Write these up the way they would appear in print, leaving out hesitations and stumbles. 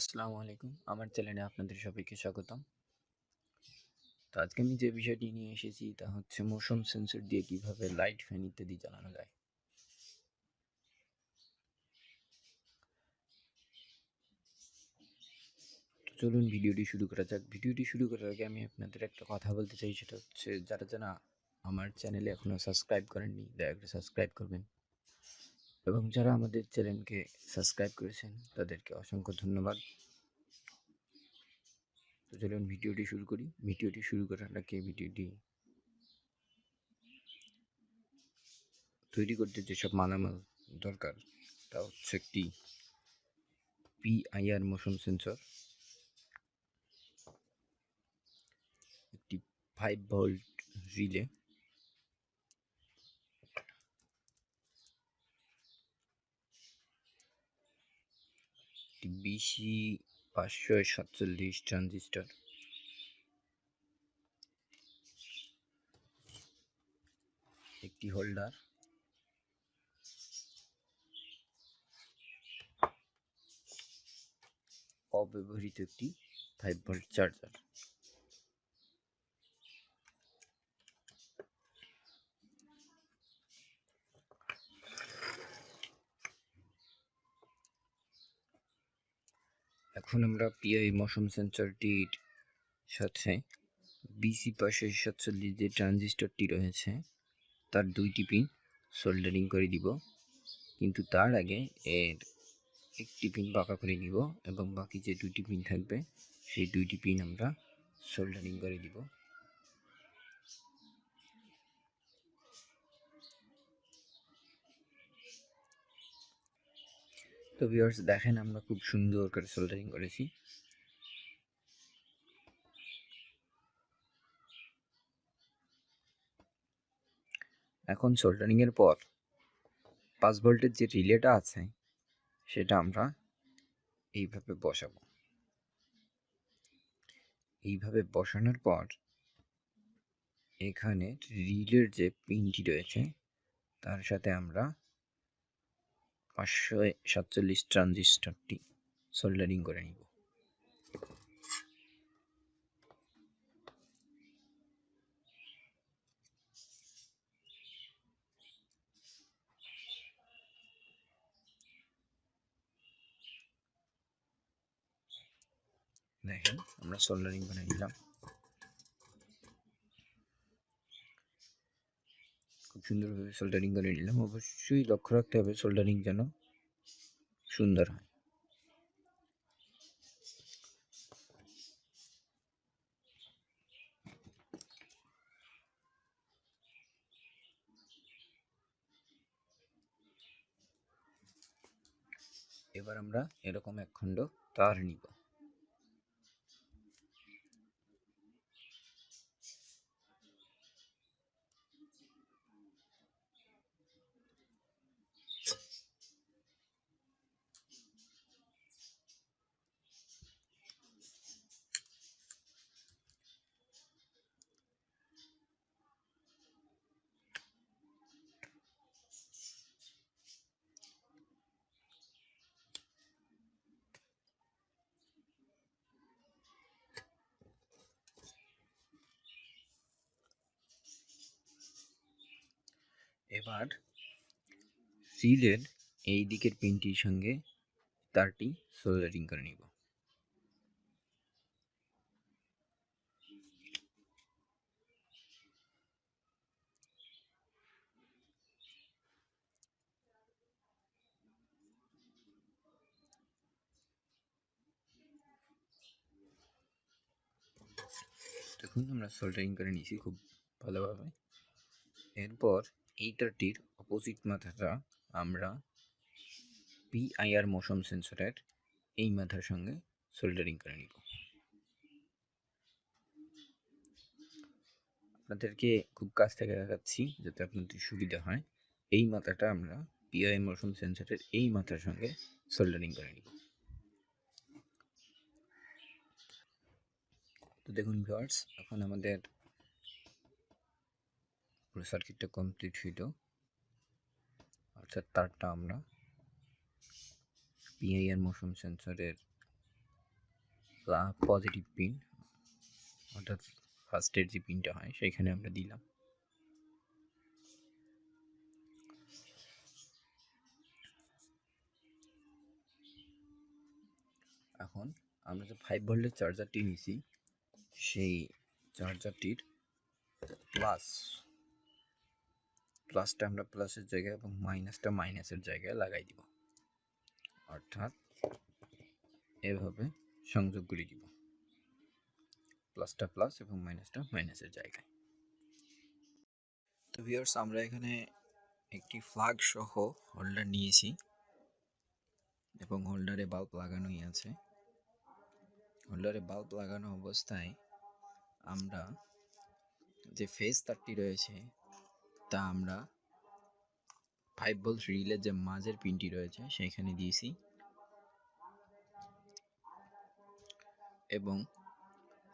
আসসালামু আলাইকুম। আমার চ্যানেলে আপনাদের সবাইকে স্বাগতম। তো আজকে আমি যে বিষয়টি নিয়ে এসেছি তা হচ্ছে মোশন সেন্সর দিয়ে কিভাবে লাইট, ফ্যান ইত্যাদি চালানো যায়। তো চলুন ভিডিওটি শুরু করা যাক। ভিডিওটি শুরু করার আগে আমি আপনাদের একটা কথা বলতে চাই, সেটা হচ্ছে যারা আমার চ্যানেলে এখনও সাবস্ক্রাইব করেননি দয়া করে সাবস্ক্রাইব করবেন, এবং যারা আমাদের চ্যানেলকে সাবস্ক্রাইব করেছেন তাদেরকে অসংখ্য ধন্যবাদ। তো চলুন ভিডিওটি শুরু করি। ভিডিওটি শুরু করার আগে ভিডিওটি তৈরি করতে যেসব মালামাল দরকার তা হচ্ছে একটি পিআইআর মোশন সেন্সর, একটি 5 ভোল্ট রিলে, একটি বিসি 547 ট্রানজিস্টর, একটি হোল্ডার, অব্যবহৃত একটি 5 ভোল্ট চার্জার। এখন আমরা পিআই মোশন সেন্সরটির সাথে বিসি 547 যে ট্রানজিস্টরটি রয়েছে তার 2টি পিন সোল্ডারিং করে দিব, কিন্তু তার আগে এর একটি পিন বাঁকা করে নিব এবং বাকি যে 2টি পিন থাকবে সেই 2টি পিন আমরা সোল্ডারিং করে দিব। তো ভিউয়ার্স দেখেন, আমরা খুব সুন্দর করে সোল্ডারিং করেছি। এখন সোল্ডারিং এর পর 5 ভোল্টের যে রিলেটা আছে সেটা আমরা এইভাবে বসাবো। এইভাবে বসানোর পর এখানে রিলের যে পিনটি রয়েছে তার সাথে আমরা 547 ট্রানজিস্টরটি সোল্ডারিং করে নিব। দেখেন আমরা সোল্ডারিং করে নিলাম, খুব সুন্দরভাবে সোল্ডারিং করে নিলাম। অবশ্যই লক্ষ্য রাখতে হবে সোল্ডারিং যেন সুন্দর হয়। এবার আমরা এরকম এক খণ্ড তার নিব। এবার রিলের এই দিকের পিনটির সঙ্গে তারটি সোল্ডারিং করে নিব। দেখুন আমরা সোল্ডারিং করে নিয়েছি খুব ভালোভাবে। এরপর এই তারটির অপোজিট মাথাটা আমরা পিআইআর মোশন সেন্সরের এই মাথার সঙ্গে সোল্ডারিং করে নিব। আপনাদেরকে খুব কাছ থেকে দেখাচ্ছি যাতে আপনাদের সুবিধা হয়। এই মাথাটা আমরা পিআইআর মোশন সেন্সরের এই মাথার সঙ্গে সোল্ডারিং করে নিব। তো দেখুন ভিউয়ার্স, এখন আমাদের পুরো সার্কিটটা কমপ্লিট হইল। অর্থাৎ তারটা আমরা পিআইআর মোশন সেন্সরের পজিটিভ পিন, অর্থাৎ ফার্স্টের যে পিনটা হয় সেইখানে আমরা দিলাম। এখন আমরা যে 5 ভোল্টের চার্জারটি নিছি সেই চার্জারটির প্লাসটা আমরা প্লাসের জায়গায় এবং মাইনাসটা মাইনাসের জায়গায় লাগাই দিব, অর্থাৎ এভাবে সংযোগ করে দিব, প্লাসটা প্লাস এবং মাইনাসটা মাইনাসের জায়গায়। তো ভিউয়ার্স, আমরা এখানে একটি ফ্ল্যাগ সহ হোল্ডার নিয়েছি এবং হোল্ডারে বাল্ব লাগানোই আছে। হোল্ডারে বাল্ব লাগানো অবস্থায় আমরা যে ফেজ তারটি রয়েছে তা আমরা 5 ভোল্ট রিলের যে মাঝের পিনটি রয়েছে সেইখানে দিয়েছি এবং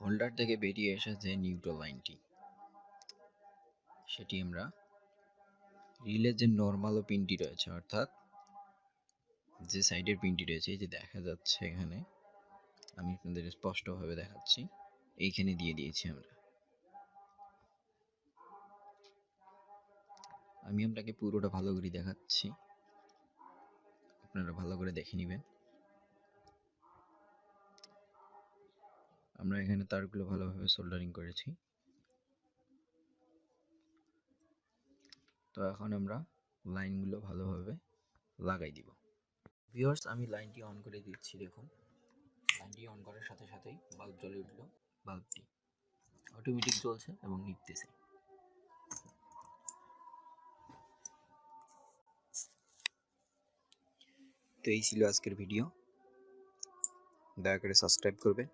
হোল্ডার থেকে বেরিয়ে এসে যে নিউট্রাল লাইনটি সেটি আমরা রিলের যে নর্মাল পিনটি রয়েছে, অর্থাৎ যে সাইডের পিনটি রয়েছে, এই যে দেখা যাচ্ছে এখানে, আমি আপনাদের স্পষ্টভাবে দেখাচ্ছি, এইখানে দিয়ে দিয়েছি আমরা। আমি আপনাকে পুরোটা ভালো করে দেখাচ্ছি, আপনারা ভালো করে দেখে নেবেন। আমরা এখানে তারগুলো ভালোভাবে সোল্ডারিং করেছি। তো এখন আমরা লাইনগুলো ভালোভাবে লাগাই দিব। ভিউয়ার্স, আমি লাইনটি অন করে দিচ্ছি। দেখুন, লাইনটি অন করার সাথে সাথেই বাল্ব জ্বলে উঠলো। বাল্বটি অটোমেটিক জ্বলছে এবং নিভতেছে। তো এই ছিল আজকের ভিডিও, দয়া করে সাবস্ক্রাইব করবেন।